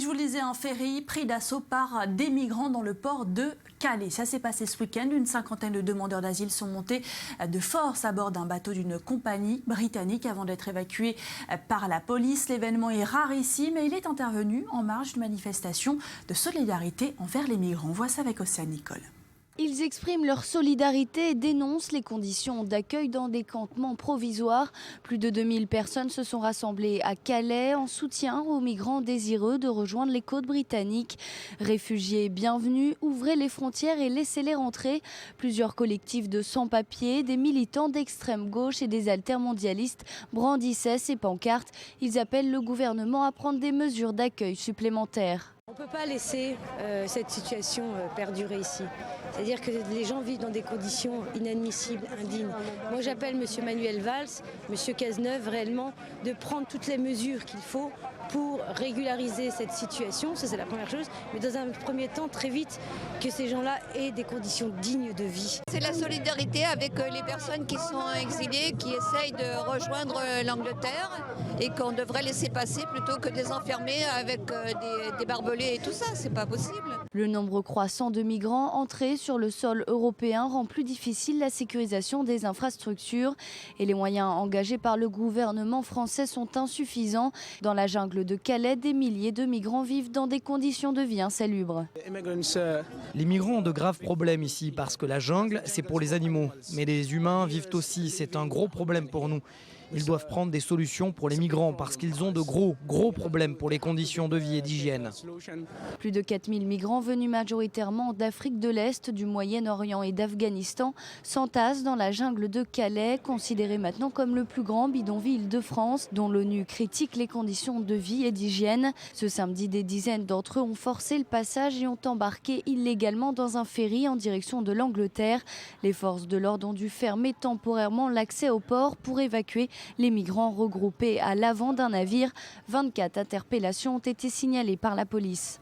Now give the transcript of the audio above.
je vous le disais, un ferry pris d'assaut par des migrants dans le port de Calais. Ça s'est passé ce week-end. Une cinquantaine de demandeurs d'asile sont montés de force à bord d'un bateau d'une compagnie britannique avant d'être évacués par la police. L'événement est rarissime et il est intervenu en marge d'une manifestation de solidarité envers les migrants. On voit ça avec Océane Nicole. Ils expriment leur solidarité et dénoncent les conditions d'accueil dans des campements provisoires. Plus de 2000 personnes se sont rassemblées à Calais en soutien aux migrants désireux de rejoindre les côtes britanniques. Réfugiés bienvenus, ouvrez les frontières et laissez-les rentrer. Plusieurs collectifs de sans-papiers, des militants d'extrême gauche et des altermondialistes brandissaient ces pancartes. Ils appellent le gouvernement à prendre des mesures d'accueil supplémentaires. On ne peut pas laisser cette situation perdurer ici. C'est-à-dire que les gens vivent dans des conditions inadmissibles, indignes. Moi j'appelle M. Manuel Valls, M. Cazeneuve réellement de prendre toutes les mesures qu'il faut pour régulariser cette situation, ça c'est la première chose, mais dans un premier temps très vite que ces gens-là aient des conditions dignes de vie. C'est la solidarité avec les personnes qui sont exilées, qui essayent de rejoindre l'Angleterre et qu'on devrait laisser passer plutôt que de les enfermer avec des barbelés et tout ça, c'est pas possible. Le nombre croissant de migrants entrés sur le sol européen rend plus difficile la sécurisation des infrastructures et les moyens engagés par le gouvernement français sont insuffisants. Dans la jungle de Calais, des milliers de migrants vivent dans des conditions de vie insalubres. Les migrants ont de graves problèmes ici parce que la jungle, c'est pour les animaux. Mais les humains vivent aussi, c'est un gros problème pour nous. Ils doivent prendre des solutions pour les migrants parce qu'ils ont de gros problèmes pour les conditions de vie et d'hygiène. Plus de 4000 migrants venus majoritairement d'Afrique de l'Est, du Moyen-Orient et d'Afghanistan s'entassent dans la jungle de Calais, considéré maintenant comme le plus grand bidonville de France, dont l'ONU critique les conditions de vie et d'hygiène. Ce samedi, des dizaines d'entre eux ont forcé le passage et ont embarqué illégalement dans un ferry en direction de l'Angleterre. Les forces de l'ordre ont dû fermer temporairement l'accès au port pour évacuer les migrants regroupés à l'avant d'un navire. 24 interpellations ont été signalées par la police.